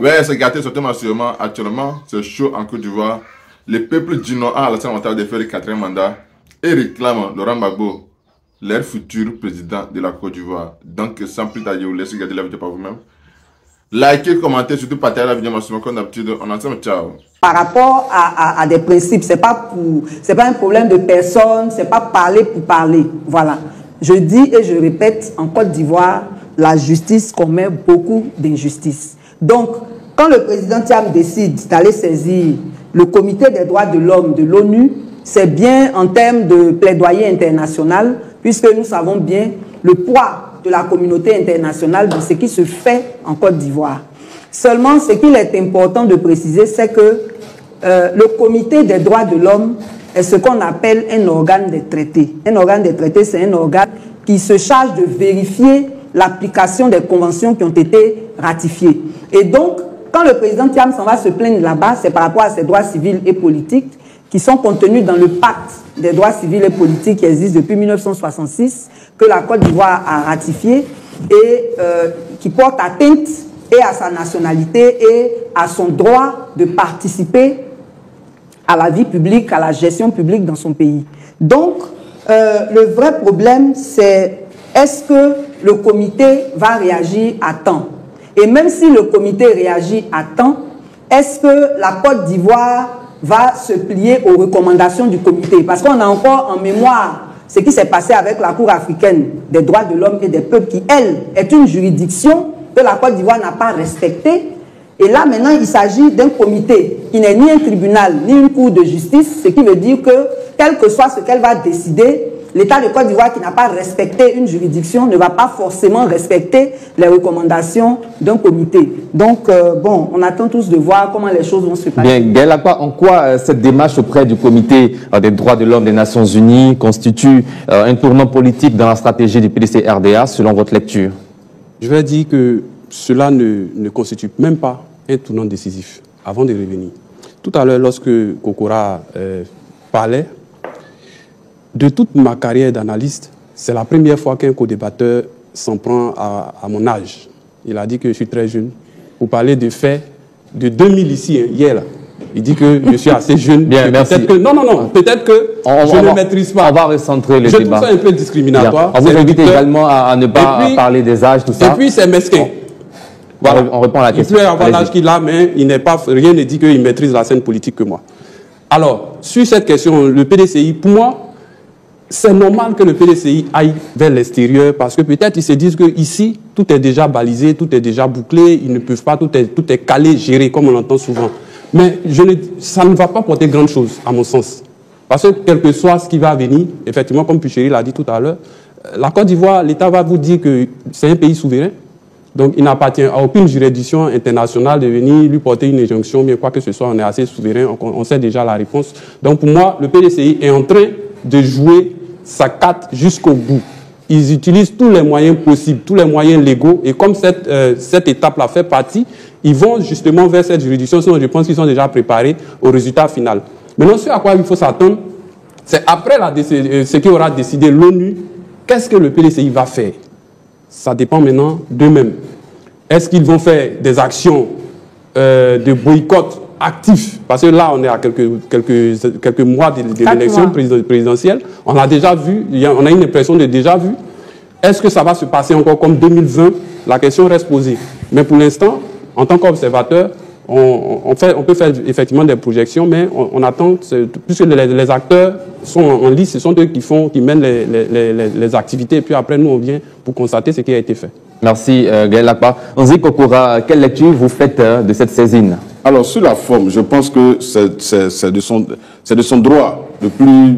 Ouais, c'est gâté, surtout sûrement. Actuellement, c'est chaud en Côte d'Ivoire. Le peuple du Nord a Alassane Ouattara de faire le 4e mandat et réclame Laurent Gbagbo, leur futur président de la Côte d'Ivoire. Donc, sans plus tarder, vous laissez regarder la vidéo par vous-même. Likez, commentez, surtout partagez la vidéo maximum comme d'habitude. On ensemble, ciao. Par rapport à des principes, c'est pas un problème de personne, c'est pas parler pour parler. Voilà. Je dis et je répète, en Côte d'Ivoire, la justice commet beaucoup d'injustices. Donc, quand le président Thiam décide d'aller saisir le comité des droits de l'homme de l'ONU, c'est bien en termes de plaidoyer international, puisque nous savons bien le poids de la communauté internationale dans ce qui se fait en Côte d'Ivoire. Seulement, ce qu'il est important de préciser, c'est que le comité des droits de l'homme est ce qu'on appelle un organe des traités. Un organe des traités, c'est un organe qui se charge de vérifier l'application des conventions qui ont été ratifiées. Et donc, quand le président Thiam s'en va se plaindre là-bas, c'est par rapport à ses droits civils et politiques qui sont contenus dans le pacte des droits civils et politiques qui existe depuis 1966, que la Côte d'Ivoire a ratifié et qui porte atteinte et à sa nationalité et à son droit de participer à la vie publique, à la gestion publique dans son pays. Donc, le vrai problème, c'est est-ce que le comité va réagir à temps? Et même si le comité réagit à temps, est-ce que la Côte d'Ivoire va se plier aux recommandations du comité? Parce qu'on a encore en mémoire ce qui s'est passé avec la Cour africaine des droits de l'homme et des peuples qui, elle, est une juridiction que la Côte d'Ivoire n'a pas respectée. Et là, maintenant, il s'agit d'un comité qui n'est ni un tribunal, ni une cour de justice, ce qui veut dire que, quel que soit ce qu'elle va décider, l'État de Côte d'Ivoire qui n'a pas respecté une juridiction ne va pas forcément respecter les recommandations d'un comité. Donc, bon, on attend tous de voir comment les choses vont se passer. Bien, Gaël Akpa, en quoi cette démarche auprès du comité des droits de l'homme des Nations Unies constitue un tournant politique dans la stratégie du PDC-RDA, selon votre lecture? Je vais dire que cela ne constitue même pas un tournant décisif, avant de revenir. Tout à l'heure, lorsque Kokora parlait, de toute ma carrière d'analyste, c'est la première fois qu'un co-débatteur s'en prend à mon âge. Il a dit que je suis très jeune. Pour parler de faits de 2000 ici, hein, hier, là. Il dit que je suis assez jeune. Bien, merci. Peut-être que je ne maîtrise pas. On va recentrer le débat. Je trouve ça un peu discriminatoire. On vous invite également à ne pas parler des âges, tout ça. Et puis, c'est mesquin. Voilà. On répond à la question. Il peut avoir l'âge qu'il a, mais rien ne dit qu'il maîtrise la scène politique que moi. Alors, sur cette question, le PDCI, pour moi, c'est normal que le PDCI aille vers l'extérieur parce que peut-être ils se disent qu'ici, tout est déjà balisé, tout est déjà bouclé, ils ne peuvent pas, tout est calé, géré, comme on l'entend souvent. Mais ça ne va pas porter grande chose, à mon sens. Parce que quel que soit ce qui va venir, effectivement, comme Puchéry l'a dit tout à l'heure, la Côte d'Ivoire, l'État va vous dire que c'est un pays souverain. Donc, il n'appartient à aucune juridiction internationale de venir lui porter une injonction, bien quoi que ce soit, on est assez souverain, on sait déjà la réponse. Donc, pour moi, le PDCI est en train de jouer sa carte jusqu'au bout. Ils utilisent tous les moyens possibles, tous les moyens légaux, et comme cette étape-là fait partie, ils vont justement vers cette juridiction, sinon je pense qu'ils sont déjà préparés au résultat final. Maintenant, ce à quoi il faut s'attendre, c'est après ce qu'aura décidé l'ONU, qu'est-ce que le PDCI va faire? Ça dépend maintenant d'eux-mêmes. Est-ce qu'ils vont faire des actions de boycott actif? Parce que là, on est à quelques mois de l'élection présidentielle. On a déjà vu, on a une impression de déjà vu. Est-ce que ça va se passer encore comme 2020? La question reste posée. Mais pour l'instant, en tant qu'observateur, on peut faire effectivement des projections, mais on attend, puisque les acteurs sont en lice, ce sont eux qui mènent les activités, et puis après, nous, on vient pour constater ce qui a été fait. Merci, Gaël Akpa. Nzi Kokora, quelle lecture vous faites de cette saisine? Alors, sur la forme, je pense que c'est de son droit le plus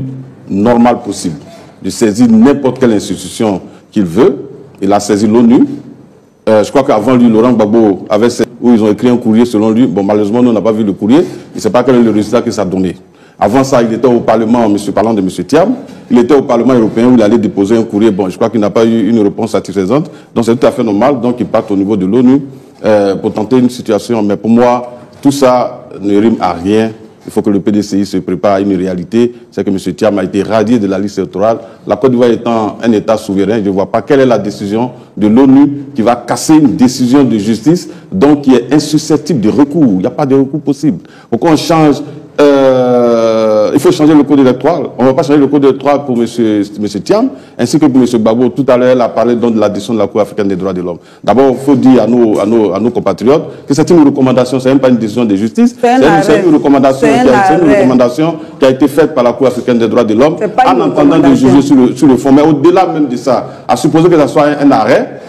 normal possible de saisir n'importe quelle institution qu'il veut. Il a saisi l'ONU. Je crois qu'avant lui, Laurent Gbagbo avait où ils ont écrit un courrier selon lui. Bon, malheureusement, nous, on n'a pas vu le courrier. Il ne sait pas quel est le résultat que ça a donné. Avant ça, il était au Parlement, parlant de M. Thiam. Il était au Parlement européen où il allait déposer un courrier. Bon, je crois qu'il n'a pas eu une réponse satisfaisante. Donc, c'est tout à fait normal. Donc, il part au niveau de l'ONU pour tenter une situation. Mais pour moi, tout ça ne rime à rien. il faut que le PDCI se prépare à une réalité, c'est que M. Thiam a été radié de la liste électorale. La Côte d'Ivoire étant un État souverain, je ne vois pas quelle est la décision de l'ONU qui va casser une décision de justice, donc qui est insusceptible de recours. Il n'y a pas de recours possible. Pourquoi on change il faut changer le code électoral. On ne va pas changer le code électoral pour M. Thiam, ainsi que pour M. Gbagbo. Tout à l'heure, elle a parlé donc de la décision de la Cour africaine des droits de l'homme. D'abord, il faut dire à nos compatriotes que c'est une recommandation, ce n'est même pas une décision de justice. C'est une recommandation qui a été faite par la Cour africaine des droits de l'homme en entendant de juger sur le fond. Mais au-delà même de ça, à supposer que ça soit un arrêt,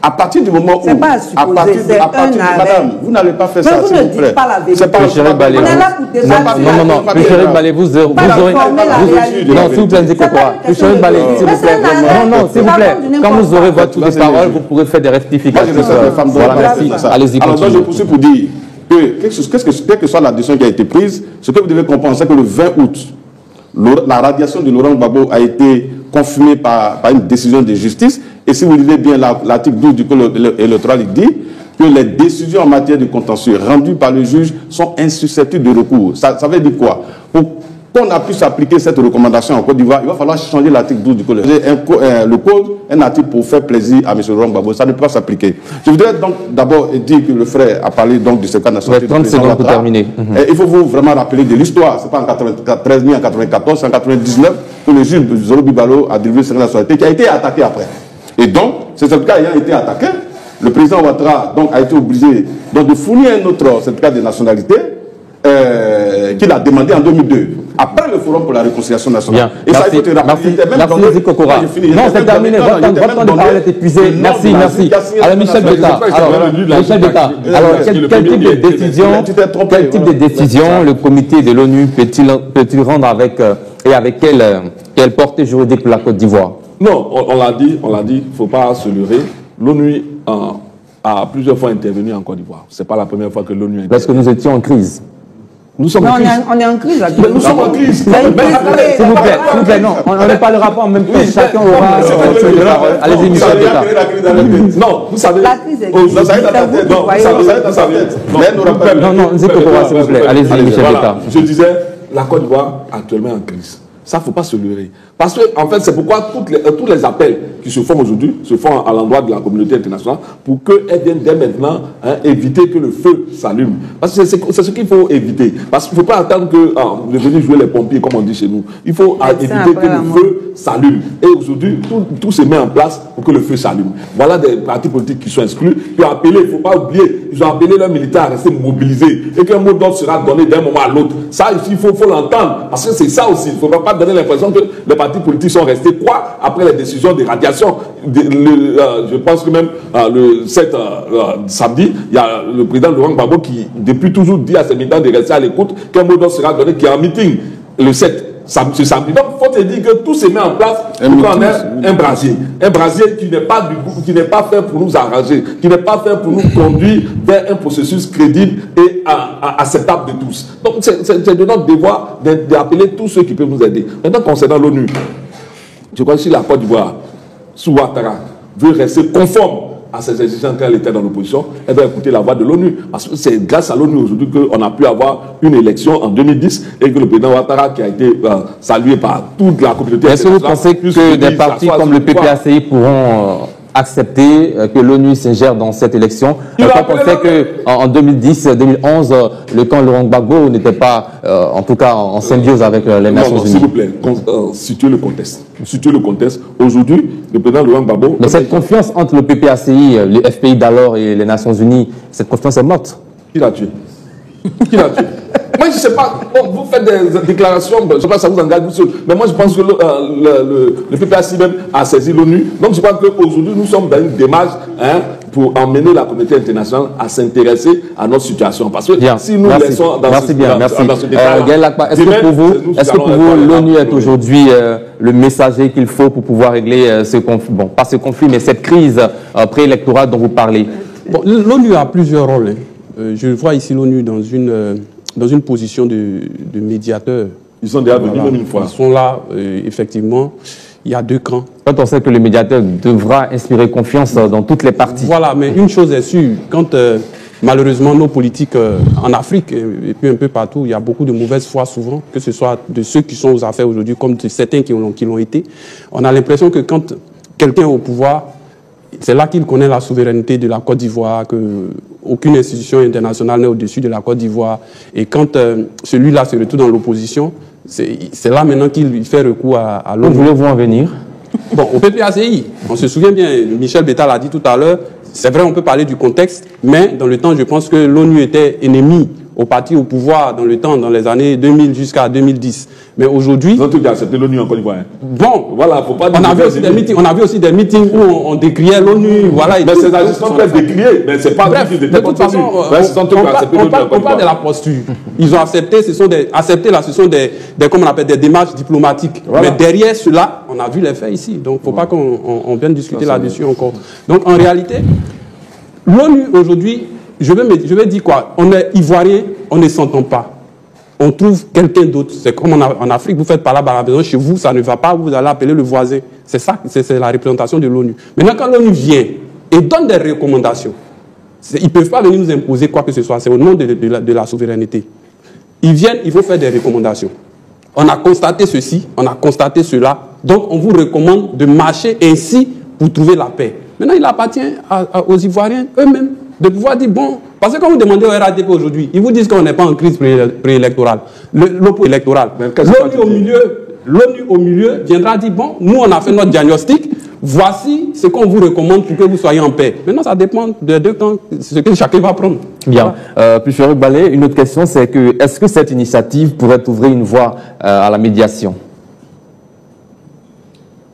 à partir du moment où... C'est pas à supposer, madame, vous n'allez pas faire ça, s'il vous plaît. Pas la vérité. On est là pour débattre. Non, Péchérik Balé, vous aurez... Non, s'il vous plaît, Péchérik Balé, s'il vous plaît. Non, s'il vous plaît. Quand vous aurez votre tour de parole, vous pourrez faire des rectifications. Voilà, merci. Allez-y, alors, je poursuis pour dire que, quelle que soit la décision qui a été prise, ce que vous devez comprendre, c'est que le 20 août, la radiation de Laurent Gbagbo a été confirmée par une décision de justice. Et si vous lisez bien l'article 12 du code électoral, il dit que les décisions en matière de contentieux rendues par le juge sont insusceptibles de recours. Ça veut dire quoi? Pour qu'on a pu s'appliquer cette recommandation en Côte d'Ivoire, il va falloir changer l'article 12 du code électoral. Le code, un article pour faire plaisir à M. Laurent Gbagbo, ça ne peut pas s'appliquer. Je voudrais donc d'abord dire que le frère a parlé donc du certificat national. 30 secondes pour terminer. Il faut vous vraiment rappeler de l'histoire. Ce n'est pas en 93 ni en 94, c'est en 99 que le juge Zolo Bibalo a délivré le certificat nationalité qui a été attaqué après. Et donc, ce certificat ayant été attaqué, le président Ouattara donc, a été obligé donc, de fournir un autre certificat de nationalité qu'il a demandé en 2002, après le Forum pour la réconciliation nationale. Bien. Et merci, ça, il faut te rappeler. Merci, Kokora. Non, c'est terminé. Votre temps de parole est épuisé. Merci. Alors, Michel Beta. Alors, quel type de décision le comité de l'ONU peut-il rendre avec quelle portée juridique pour la Côte d'Ivoire? Non, on l'a dit, il ne faut pas se leurrer. L'ONU a plusieurs fois intervenu en Côte d'Ivoire. Ce n'est pas la première fois que l'ONU intervient. Parce que nous étions en crise. Nous sommes en crise. On est en crise. Nous sommes en crise. S'il vous plaît, non, on ne parlera pas en même temps. Chacun aura... Allez-y, Michel Beta. Non, vous savez... La crise est... Non, Ziko Kora, s'il vous plaît. Allez-y, Michel Beta. Je disais, la Côte d'Ivoire actuellement en crise. Ça, il ne faut pas se leurrer. Parce que, en fait, c'est pourquoi tous les appels qui se font aujourd'hui se font à l'endroit de la communauté internationale pour qu'elle vienne dès maintenant éviter que le feu s'allume. Parce que c'est ce qu'il faut éviter. Parce qu'il ne faut pas attendre de venir jouer les pompiers, comme on dit chez nous. Il faut éviter que le feu s'allume. Et aujourd'hui, tout se met en place pour que le feu s'allume. Voilà des partis politiques qui sont exclus, qui ont appelé, il ne faut pas oublier, ils ont appelé leurs militaires à rester mobilisés et qu'un mot d'ordre sera donné d'un moment à l'autre. Ça, il faut l'entendre. Parce que c'est ça aussi. Il ne faudra pas donner l'impression que les partis politiques sont restés quoi après les décisions de radiation. Je pense que même le 7 samedi, il y a le président Laurent Gbagbo qui, depuis toujours, dit à ses militants de rester à l'écoute qu'un mot d'ordre sera donné, qui est en meeting le 7 ce samedi. Donc, il faut te dire que tout se met en place pour qu'on ait un brasier. Un brasier qui n'est pas fait pour nous arranger, qui n'est pas fait pour nous conduire vers un processus crédible et acceptable de tous. Donc, c'est de notre devoir d'appeler tous ceux qui peuvent nous aider. Maintenant, concernant l'ONU, je crois que si la Côte d'Ivoire, sous Ouattara, veut rester conforme à ces exigences quand elle était dans l'opposition, elle doit écouter la voix de l'ONU. Parce que c'est grâce à l'ONU aujourd'hui qu'on a pu avoir une élection en 2010 et que le président Ouattara, qui a été salué par toute la communauté internationale... Est-ce que vous pensez que des partis comme le PPACI pourront accepter que l'ONU s'ingère dans cette élection? Quand on sait qu'en 2010-2011, le camp Laurent Gbagbo n'était pas, en tout cas, en symbiose avec les Nations Unies. S'il vous plaît, situez le contexte. Situez le contexte. Aujourd'hui, le président Laurent Gbagbo... Mais cette confiance entre le PPACI, le FPI d'alors et les Nations Unies, cette confiance est morte. Qui l'a tué? Qui l'a tué? Moi, je ne sais pas, vous faites des déclarations, je ne sais pas si ça vous engage vous seul, mais moi, je pense que le PPACI même a saisi l'ONU. Donc, je pense qu'aujourd'hui, nous sommes dans une démarche pour emmener la communauté internationale à s'intéresser à notre situation. Parce que si nous laissons dans ce est-ce que pour vous, l'ONU est aujourd'hui le messager qu'il faut pour pouvoir régler ce conflit, bon, pas ce conflit, mais cette crise préélectorale dont vous parlez? Bon, l'ONU a plusieurs rôles. Je vois ici l'ONU dans une position de médiateur. Ils sont déjà venus même une fois. Ils sont là, effectivement. Il y a deux camps. Quand on sait que le médiateur devra inspirer confiance dans toutes les parties. Voilà, mais une chose est sûre, quand malheureusement, nos politiques en Afrique et puis un peu partout, il y a beaucoup de mauvaise foi souvent, que ce soit de ceux qui sont aux affaires aujourd'hui comme de certains qui l'ont été. On a l'impression que quand quelqu'un est au pouvoir, c'est là qu'il connaît la souveraineté de la Côte d'Ivoire, qu'aucune institution internationale n'est au-dessus de la Côte d'Ivoire. Et quand celui-là se retrouve dans l'opposition, c'est là maintenant qu'il fait recours à l'ONU. Où voulez-vous en venir? Bon, au PPACI, on se souvient bien, Michel Betta l'a dit tout à l'heure, c'est vrai, on peut parler du contexte, mais dans le temps, je pense que l'ONU était ennemie au parti au pouvoir dans le temps, dans les années 2000 jusqu'à 2010. Mais aujourd'hui... Ils ont tout accepté l'ONU en Côte d'Ivoire. Bon, voilà, faut pas dire... On a vu aussi des meetings où on décriait l'ONU, voilà... Mais ces agissements peuvent décrier, mais c'est pas... Bref, de toute façon, on parle de la posture. Ils ont accepté, ce sont des comment on appelle, des démarches diplomatiques. Voilà. Mais derrière cela, on a vu les faits ici. Donc, faut pas qu'on vienne discuter là-dessus encore. Donc, en réalité, l'ONU, aujourd'hui, je vais dire quoi? On est ivoirien, on ne s'entend pas. On trouve quelqu'un d'autre. C'est comme en Afrique, vous faites par là, chez vous, ça ne va pas, vous allez appeler le voisin. C'est ça, c'est la représentation de l'ONU. Maintenant, quand l'ONU vient et donne des recommandations, ils ne peuvent pas venir nous imposer quoi que ce soit. C'est au nom de la souveraineté. Ils viennent, il faut faire des recommandations. On a constaté ceci, on a constaté cela. Donc, on vous recommande de marcher ainsi pour trouver la paix. Maintenant, il appartient aux Ivoiriens eux-mêmes de pouvoir dire, bon, parce que quand vous demandez au RADP aujourd'hui, ils vous disent qu'on n'est pas en crise préélectorale. L'OPO électorale. L'ONU au milieu viendra dire, bon, nous on a fait notre diagnostic, voici ce qu'on vous recommande pour que vous soyez en paix. Maintenant, ça dépend des deux camps, ce que chacun va prendre. Bien. Puis Chéri Balé, une autre question, c'est que est-ce que cette initiative pourrait ouvrir une voie à la médiation?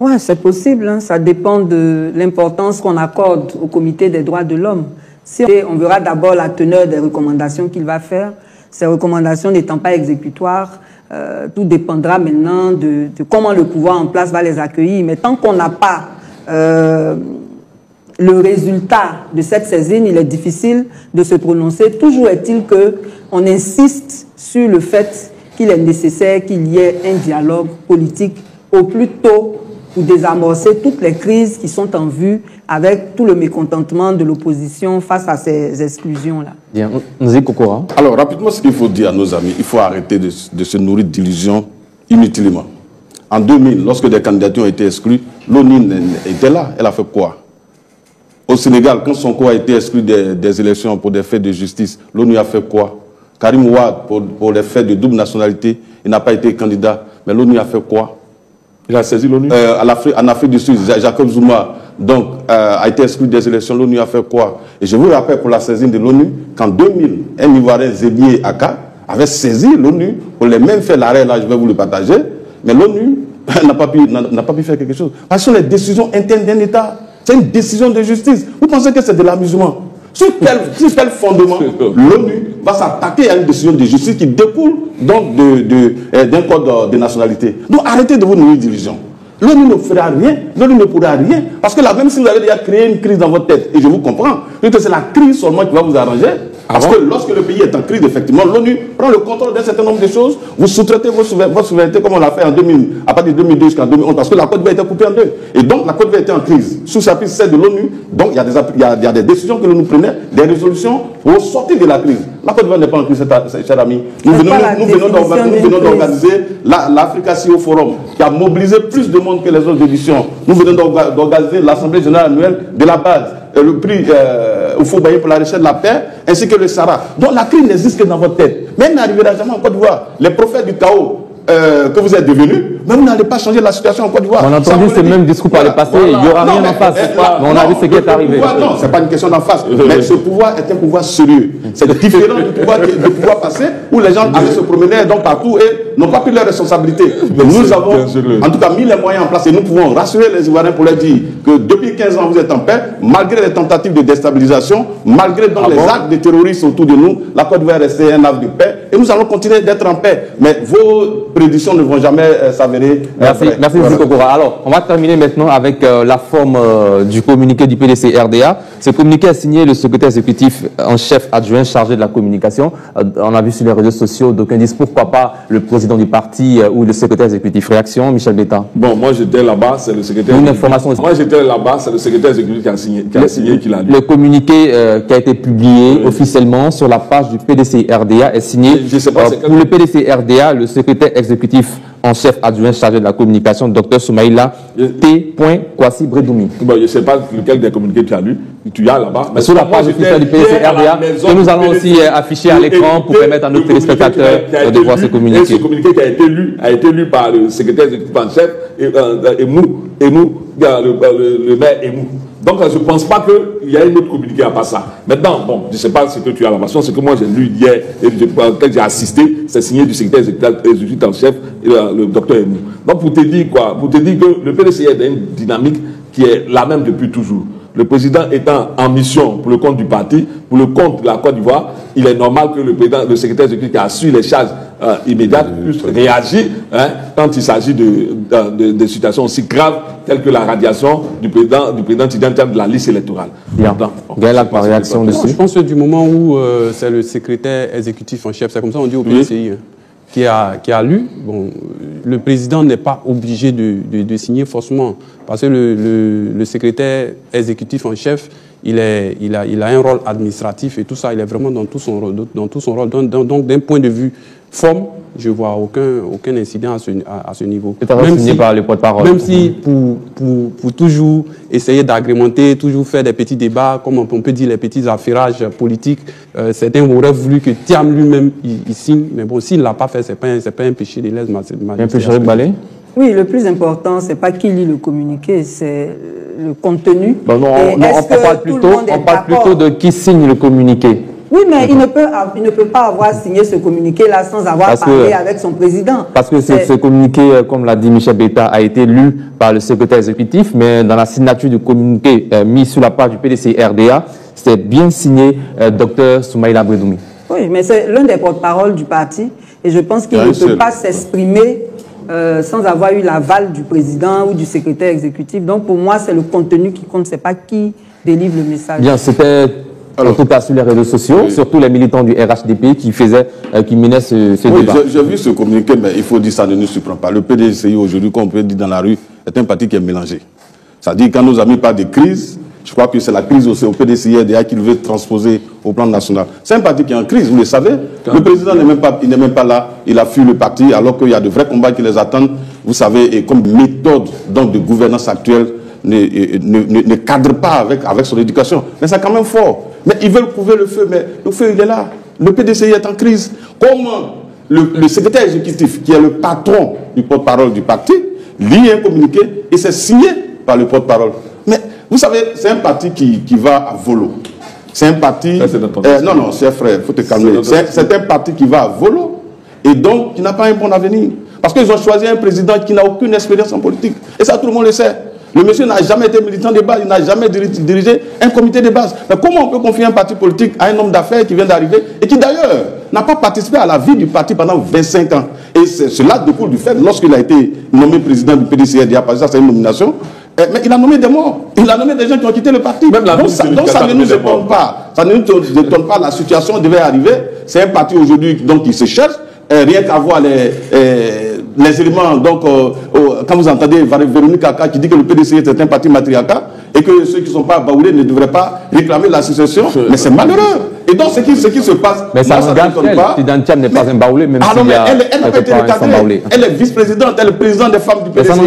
Oui, c'est possible. Hein. Ça dépend de l'importance qu'on accorde au Comité des droits de l'homme. Si on verra d'abord la teneur des recommandations qu'il va faire, ces recommandations n'étant pas exécutoires, tout dépendra maintenant de comment le pouvoir en place va les accueillir. Mais tant qu'on n'a pas le résultat de cette saisine, il est difficile de se prononcer. Toujours est-il qu'on insiste sur le fait qu'il est nécessaire qu'il y ait un dialogue politique au plus tôt pour désamorcer toutes les crises qui sont en vue avec tout le mécontentement de l'opposition face à ces exclusions-là. Bien, Nzi Kokora. Alors, rapidement, ce qu'il faut dire à nos amis, il faut arrêter de se nourrir d'illusions inutilement. En 2000, lorsque des candidatures ont été exclues, l'ONU était là. Elle a fait quoi? Au Sénégal, quand Sonko a été exclu des élections pour des faits de justice, l'ONU a fait quoi? Karim Ouad, pour les faits de double nationalité, il n'a pas été candidat. Mais l'ONU a fait quoi? Il a saisi l'ONU? En Afrique du Sud, Jacob Zuma donc, a été exclu des élections. L'ONU a fait quoi? Et je vous rappelle pour la saisine de l'ONU qu'en 2000, un Ivoirien, Zébié Aka, avait saisi l'ONU pour les mêmes faits. L'arrêt, là, je vais vous le partager. Mais l'ONU n'a pas pu faire quelque chose. Parce que ce sont les décisions internes d'un État. C'est une décision de justice. Vous pensez que c'est de l'amusement? Sur quel fondement l'ONU va s'attaquer à une décision de justice qui découle donc d'un code de nationalité? Donc arrêtez de vous nourrir d'illusions. L'ONU ne fera rien, l'ONU ne pourra rien. Parce que là, même si vous avez déjà créé une crise dans votre tête, et je vous comprends, que c'est la crise seulement qui va vous arranger. Parce que lorsque le pays est en crise, effectivement, l'ONU prend le contrôle d'un certain nombre de choses. Vous sous-traitez votre souveraineté comme on l'a fait en 2000, à partir de 2002 jusqu'en 2011, parce que la Côte d'Ivoire a été coupée en deux. Et donc, la Côte d'Ivoire était en crise. Sous chapitre 7 de l'ONU, donc il y a des décisions que l'ONU prenait, des résolutions pour sortir de la crise. La Côte d'Ivoire n'est pas en crise, cher ami. Nous venons d'organiser l'Africa CEO Forum, qui a mobilisé plus de monde que les autres éditions. Nous venons d'organiser l'Assemblée générale annuelle de la base, le prix Oufoubaye pour la recherche de la paix, ainsi que le Sahara. Donc la crise n'existe que dans votre tête. Mais elle n'arrivera jamais en Côte d'Ivoire. Les prophètes du chaos que vous êtes devenus, mais vous n'allez pas changer la situation en Côte d'Ivoire. On a entendu ce même discours par le passé, il n'y aura rien en face. Mais on a vu ce qui est arrivé. Non, ce n'est pas une question d'en face. Mais ce pouvoir est un pouvoir sérieux. C'est différent du pouvoir passé où les gens allaient se promener donc partout et n'ont pas pris leurs responsabilités. Nous avons en tout cas mis les moyens en place et nous pouvons rassurer les Ivoiriens pour leur dire que depuis 15 ans vous êtes en paix, malgré les tentatives de déstabilisation, malgré donc les actes de terrorisme autour de nous, la Côte d'Ivoire est restée un havre de paix et nous allons continuer d'être en paix. Mais vos prédictions ne vont jamais s'avérer. Merci Nzi Kokora. Alors, on va terminer maintenant avec la forme du communiqué du PDC-RDA. Ce communiqué a signé le secrétaire exécutif en chef adjoint chargé de la communication. On a vu sur les réseaux sociaux d'aucuns disent pourquoi pas le président du parti ou le secrétaire exécutif. Réaction, Michel Betta. Bon, moi j'étais là-bas, c'est le secrétaire. Une information. Moi j'étais secrétaire là-bas, c'est le secrétaire exécutif qui a signé, qui l'a lu. Le communiqué qui a été publié officiellement sur la page du PDCI-RDA est signé pour le PDCI-RDA, le secrétaire exécutif en chef adjoint chargé de la communication, Dr Soumaïla T. Kwasi Bredoumi. Bon, je ne sais pas lequel des communiqués tu as lu, tu as là-bas. Mais sur la page officielle du PDCI-RDA, que nous allons aussi afficher à l'écran pour permettre à nos téléspectateurs de voir ce communiqué. Et ce communiqué qui a été lu par le secrétaire exécutif en chef, le maire Emou. Donc, je ne pense pas qu'il y a une autre communiqué à part ça. Maintenant, bon, je ne sais pas ce que tu as l'information, ce que moi j'ai lu hier et auquel j'ai assisté, c'est signé du secrétaire exécutif en chef, le docteur Emou. Donc, pour te dire quoi? Pour te dire que le PDCI est dans une dynamique qui est la même depuis toujours. Le président étant en mission pour le compte du parti, pour le compte de la Côte d'Ivoire, il est normal que le secrétaire exécutif qui a su les charges immédiates puisse réagir quand il s'agit de situations aussi graves telles que la radiation du président Tidjane Thiam de la liste électorale. Bien. Gaël, par réaction dessus. Je pense que du moment où c'est le secrétaire exécutif en chef, c'est comme ça on dit au PDCI, qui a lu, bon, le président n'est pas obligé de signer forcément, parce que le secrétaire exécutif en chef, il a un rôle administratif et tout ça, il est vraiment dans tout son rôle. Donc d'un point de vue forme, je ne vois aucun incident à ce niveau. Même si, par les porte-parole. Même si pour toujours essayer d'agrémenter, toujours faire des petits débats, comme on peut dire les petits affairages politiques, certains auraient voulu que Thiam lui-même il signe, mais bon, s'il ne l'a pas fait, ce n'est pas un péché de lèse-majesté. Un péché balai. Oui, le plus important, ce n'est pas qui lit le communiqué, c'est le contenu. Bon, non, on parle plutôt de qui signe le communiqué. Oui, mais il ne peut pas avoir signé ce communiqué-là sans avoir parlé avec son président. Parce que ce communiqué, comme l'a dit Michel Beta, a été lu par le secrétaire exécutif, mais dans la signature du communiqué mis sur la page du PDCI-RDA, c'était bien signé Dr Soumaïla Bredoumi. Oui, mais c'est l'un des porte-parole du parti, et je pense qu'il ne peut pas s'exprimer sans avoir eu l'aval du président ou du secrétaire exécutif. Donc pour moi, c'est le contenu qui compte, c'est pas qui délivre le message. Bien, c'était en tout cas sur les réseaux sociaux, surtout les militants du RHDP qui menaient ce débat. J'ai vu ce communiqué, mais il faut dire ça ne nous surprend pas. Le PDCI aujourd'hui, comme on peut dire dans la rue, est un parti qui est mélangé. C'est-à-dire quand nos amis parlent de crise, je crois que c'est la crise aussi au PDCI-RDA qu'il veut transposer au plan national. C'est un parti qui est en crise, vous le savez. Le président n'est même pas là, il a fui le parti alors qu'il y a de vrais combats qui les attendent. Vous savez, et comme méthode donc, de gouvernance actuelle ne cadre pas avec son éducation. Mais c'est quand même fort. Mais ils veulent couver le feu, mais le feu il est là. Le PDCI est en crise. Comment le secrétaire exécutif, qui est le patron du porte-parole du parti, lit un communiqué et c'est signé par le porte-parole. Mais vous savez, c'est un parti qui va à volo. C'est un parti... non, c'est frère, il faut te calmer. C'est un parti qui va à volo et donc qui n'a pas un bon avenir. Parce qu'ils ont choisi un président qui n'a aucune expérience en politique. Et ça, tout le monde le sait. Le monsieur n'a jamais été militant de base, il n'a jamais dirigé un comité de base. Mais comment on peut confier un parti politique à un homme d'affaires qui vient d'arriver et qui d'ailleurs n'a pas participé à la vie du parti pendant 25 ans. Et cela découle du fait, lorsqu'il a été nommé président du PDCI-RDA, parce que ça c'est une nomination, mais il a nommé des morts, il a nommé des gens qui ont quitté le parti. Donc ça ne nous étonne pas. Ça ne nous étonne pas, la situation devait arriver. C'est un parti aujourd'hui qui se cherche, rien qu'à voir les éléments, donc, quand vous entendez Véronique Kaka qui dit que le PDCI est un parti matriarcat et que ceux qui ne sont pas baoulés ne devraient pas réclamer la succession, mais c'est malheureux. Et donc, ce qui se passe, mais ça n'engage pas. Tidjane Thiam n'est pas un baoulé, même si elle n'a pas été recadrée. Elle est vice-présidente, elle est présidente des femmes du PDCI.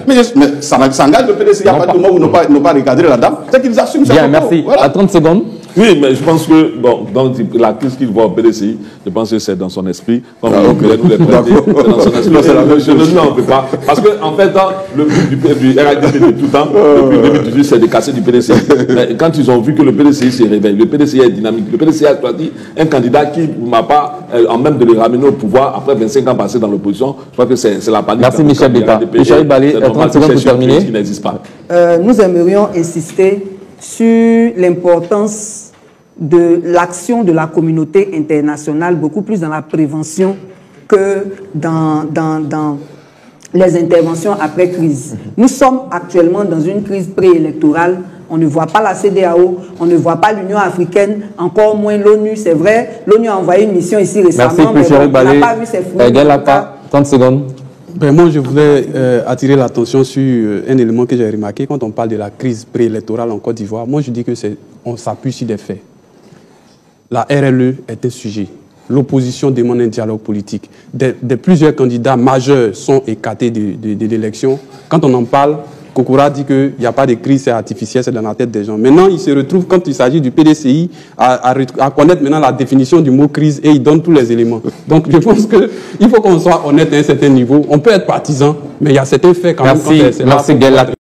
Mais ça engage le PDCI à partir du moment où ils n'ont pas recadré la dame. C'est qu'ils assument ça. Bien, merci. Voilà. À 30 secondes. Oui, mais je pense que, bon, dans la crise qu'il voit au PDCI, je pense que c'est dans son esprit. Comme nous les prêter, c'est dans son esprit. C'est la même chose. Non, on ne peut pas. Parce qu'en fait, dans le but du RHDP de tout temps, depuis 2018, c'est de casser du PDCI. Mais quand ils ont vu que le PDCI se réveille, le PDCI est dynamique, le PDCI a choisi un candidat qui n'a pas, en même de le ramener au pouvoir, après 25 ans passés dans l'opposition, je crois que c'est la panique. Merci Michel Beta. Michel Balé, 30 secondes pour terminer. Qui n'existe pas. Nous aimerions insister sur l'importance de l'action de la communauté internationale, beaucoup plus dans la prévention que dans les interventions après crise. Nous sommes actuellement dans une crise préélectorale. On ne voit pas la CEDEAO, on ne voit pas l'Union africaine, encore moins l'ONU. C'est vrai, l'ONU a envoyé une mission ici récemment, mais on n'a pas vu ses fruits. 30 secondes. Moi, je voulais attirer l'attention sur un élément que j'ai remarqué quand on parle de la crise préélectorale en Côte d'Ivoire. Moi, je dis que on s'appuie sur des faits. La RLE est un sujet. L'opposition demande un dialogue politique. Plusieurs candidats majeurs sont écartés de l'élection. Quand on en parle, Kokora dit qu'il n'y a pas de crise, c'est artificiel, c'est dans la tête des gens. Maintenant, il se retrouve, quand il s'agit du PDCI, à connaître maintenant la définition du mot crise et il donne tous les éléments. Donc, je pense qu'il faut qu'on soit honnête à un certain niveau. On peut être partisan, mais il y a certains faits quand même. Merci, Guel.